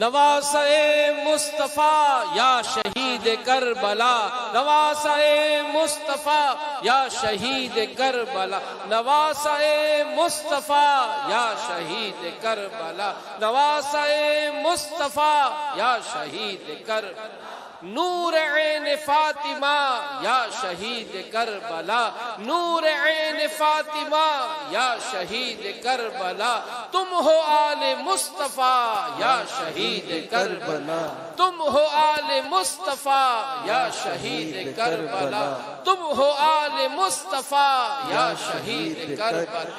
نواسے مصطفیٰ یا شہید کربلا، نواسے مصطفیٰ یا شہید کربلا، نواسے مصطفیٰ یا شہید کربلا، نواسے مصطفیٰ یا شہید کربلا، نور عین فاطمہ یا شہید کربلا، نور عین فاطمہ یا شہید کربلا، تم ہو آل مصطفیٰ یا شہید کربلا، تم ہو آل مصطفیٰ یا شہید کربلا، تم ہو آل مصطفیٰ یا شہید کربلا،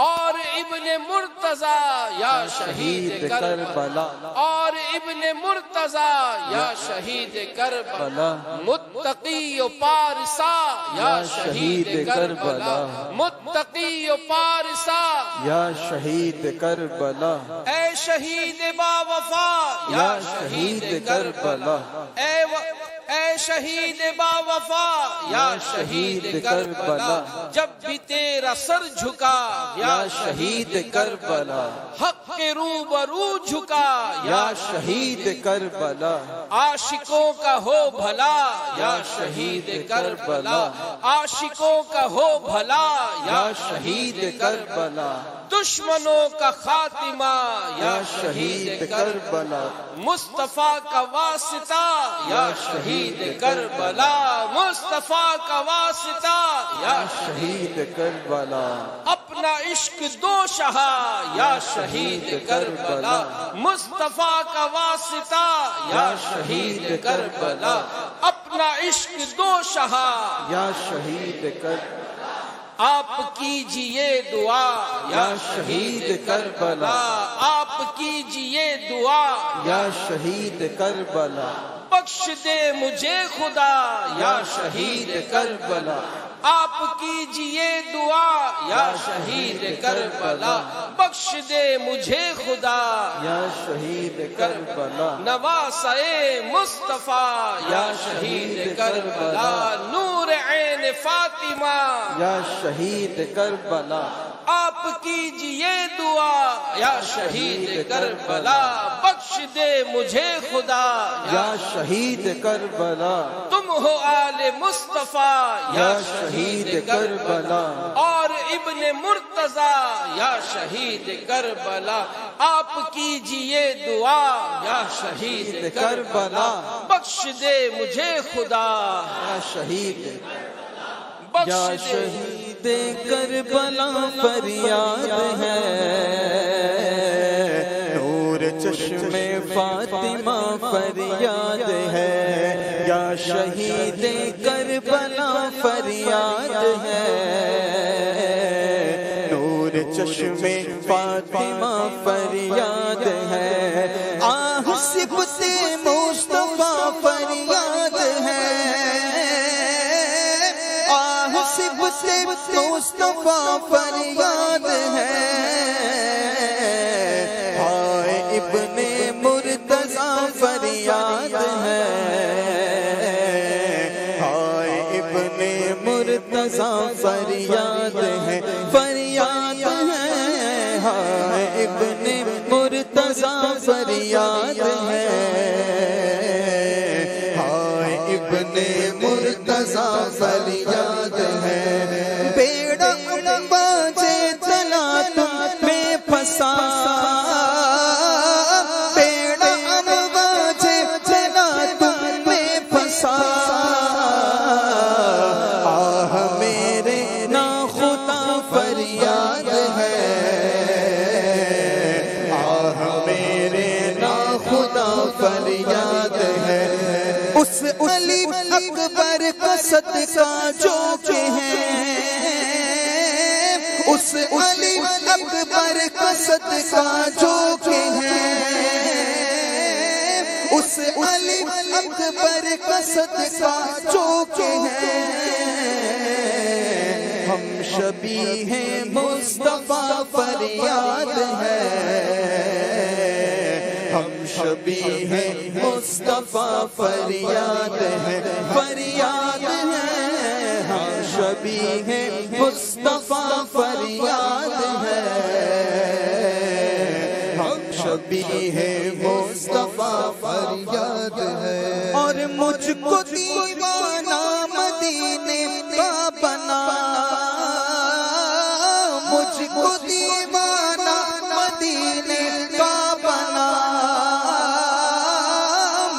اور ابن مرتضیٰ یا شہید کربلا، اور ابن مرتضیٰ یا شہید کربلا، متقی و پارسا یا شہید کربلا، متقی و پارسا یا شہید کربلا، اے شہید با وفا یا شہید کربلا، اے شہید با وفا یا شہید کربلا، جب بھی تیرا سر جھکا یا شہید کربلا، حق کے روبرو جھکا یا شہید کربلا، عاشقوں کا ہو بھلا یا شہید کربلا، عاشقوں کا ہو بھلا یا شہید کربلا، دشمنوں کا خاتمہ یا شہید کربلا، مصطفیٰ کا واسطہ یا شہید کربلا، مصطفیٰ کا واسطہ یا شہید کربلا، اپنا عشق دو شہا یا شہید کربلا، مصطفیٰ کا واسطہ یا شہید کربلا، اپنا عشق دو شہا یا شہید کربلا، آپ کیجئے دعا یا شہید کربلا، آپ کیجئے دعا یا شہید کربلا، بخش دے مجھے خدا یا شہید کربلا، آپ کیجئے دعا یا شہید کربلا، بخش دے مجھے خدا یا شہید کربلا، نواسے مصطفیٰ یا شہید کربلا، نور عین فاطمہ یا شہید کربلا، آپ کیجئے دعا یا شہید کربلا، بخش دے مجھے خدا یا شہید کربلا، تم ہو آل مصطفیٰ یا شہید کربلا، اور ابن مرتضیٰ یا شہید کربلا، آپ کیجئے دعا یا شہید کربلا، بخش دے مجھے خدا یا شہید، بخش یا دے شہید کربلا فریاد ہے، نور چشم فاطمہ فریاد ہے، یا شہید کربلا فریاد ہے، نور چشم فاطمہ فریاد ہے، آہ صفت مصطفیٰ فریاد ہے، آہ صفت مصطفیٰ فریاد ہے، ہائے ابن مرتضیٰ فریاد ہے، ہائے ابن مرتضیٰ فریاد ہے، فریاد ہے، ہائے ابن مرتضیٰ فریاد ہے، ہائے ابن مرتضیٰ فریاد ہے، بیڑا باجے چلا تم میں پھنسا، بیڑا باجے چلا تم میں پھنسا، آہ میرے نا خدا فریاد ہے، آہ میرے نا خدا فریاد ہے، اس علی اکبر کا صدقہ جو کہ ہے، اس علی اکبر کا صدقہ جو کہ ہے، اس علی اکبر کا صدقہ جو کہ ہے، ہم شبیہ مصطفیٰ فریاد ہے، ہم شبیہ مصطفیٰ فریاد ہے، فریاد ہے، ہم شبیہ مصطفیٰ فریاد ہے، ہم شبیہ بھی ہے مصطفیٰ فریاد ہے اور مجھ کو دیوانہ مدینے کا بنا مجھ کو دیوانہ مدینے کا بنا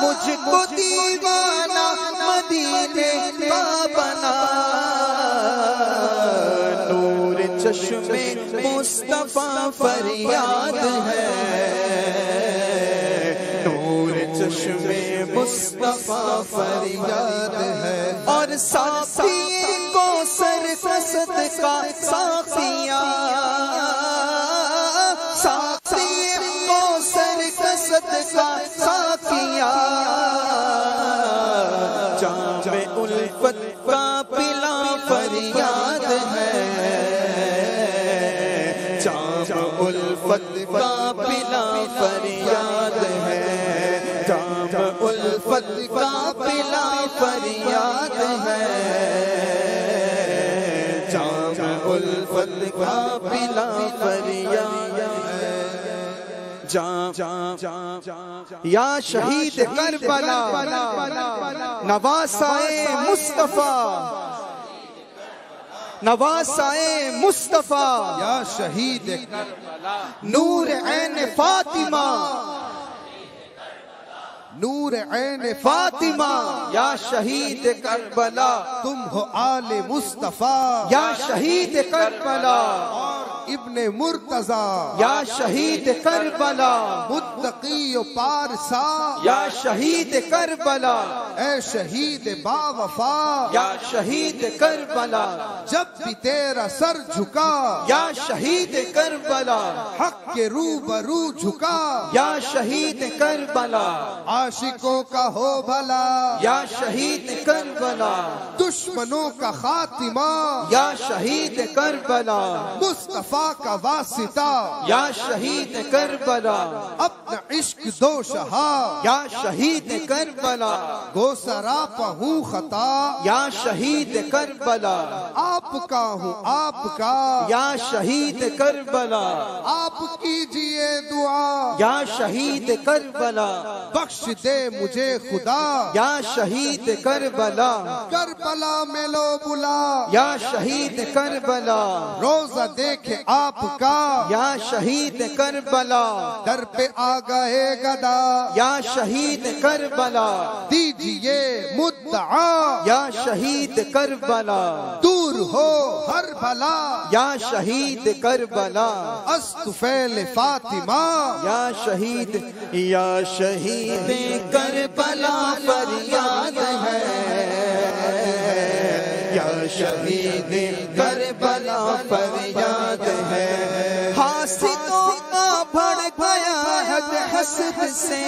مجھ کو دیوانہ مدینے کا بنا نور چشم مصطفیٰ فریاد ہے نور چشم مصطفیٰ فریاد ہے اور ساقی کو سر قصد کا ساقیہ ساقی کو سر قصد کا ساقیہ جام الفت کا پلا فریاد ہے جام الفت کا پلا فریاد ہے جام الفت کا پلا فریاد ہے جام الفت کا پلا فریاد ہے یا شہید کربلا نواسائے مصطفیٰ نواسائے مصطفیٰ یا شہید نور عین فاطمہ نور عین فاطمہ یا شہید کربلا تم ہو آل مصطفیٰ یا شہید کربلا ابن مرتضیٰ یا شہید کربلا متقی و پارسا یا شہید کربلا اے شہید با وفا یا شہید کربلا جب بھی تیرا سر جھکا یا شہید کربلا حق کے روبرو جھکا یا شہید کربلا عاشقوں کا ہو بھلا یا شہید کربلا دشمنوں کا خاتمہ یا شہید کربلا مصطفیٰ کا واسطہ یا شہید کربلا اپنا عشق دو شہا یا شہید کربلا گو سراپا ہوں خطا یا شہید کربلا آپ کا ہوں آپ کا یا شہید کربلا آپ کیجئے دعا یا شہید کربلا بخش دے مجھے خدا یا شہید کربلا کربلا میں لو بلا یا شہید کربلا روزہ دیکھے آپ کا یا شہید کربلا در پہ آ گئے گدا یا شہید کربلا دیجئے مدعا یا شہید کربلا دور ہو ہر بلا یا شہید کربلا استفیل فاطمہ یا شہید کربلا فریاد ہے یا شہید کربلا فریاد ہے حاسدوں کا بڑھ گیا حد حسد سے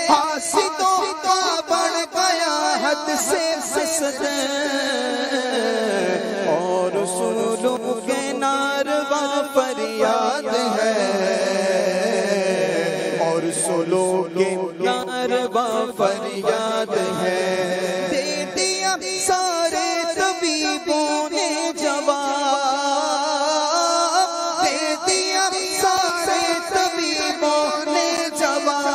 حاسدوں کا بڑھ گیا حد سے حسد اور رسولوں کے ناروا فریاد ہے اور رسولوں کے ناروا فریاد ہے دے دیا سارے طبیبوں نے جواب دے دیا سارے طبیبوں نے جواب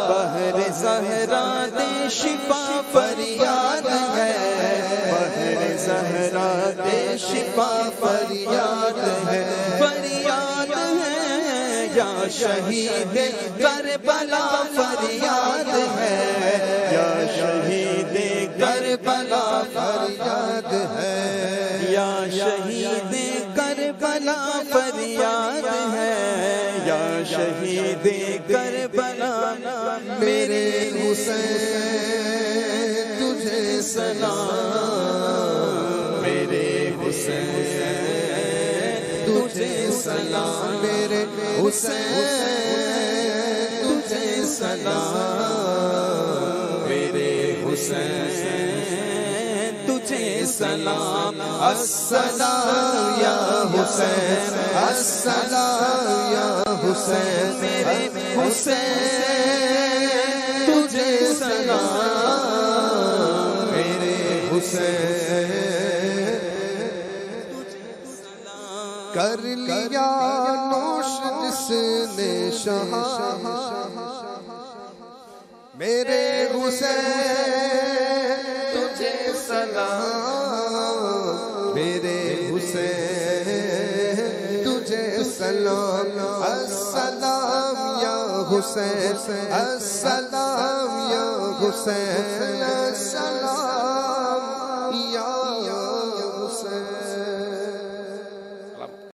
بحر زہرا دے شفا فریاد ہے بحر زہرا دے شفا فریاد ہے فریاد ہے یا شہید کربلا فریاد ہے یا شہید کربلا فریاد ہے یا شہید کربلا فریاد ہے یا شہید کربلا میرے حسین تجھے سلام میرے حسین تجھے سلام میرے حسین تجھے سلام میرے حسین تجھے سلام السلام یا حسین السلام یا حسین میرے حسین تجھے سلام میرے حسین کر لیا نوش جس نے شہا میرے حسین تجھے سلام میرے حسین تجھے سلام السلام یا حسین السلام یا حسین السلام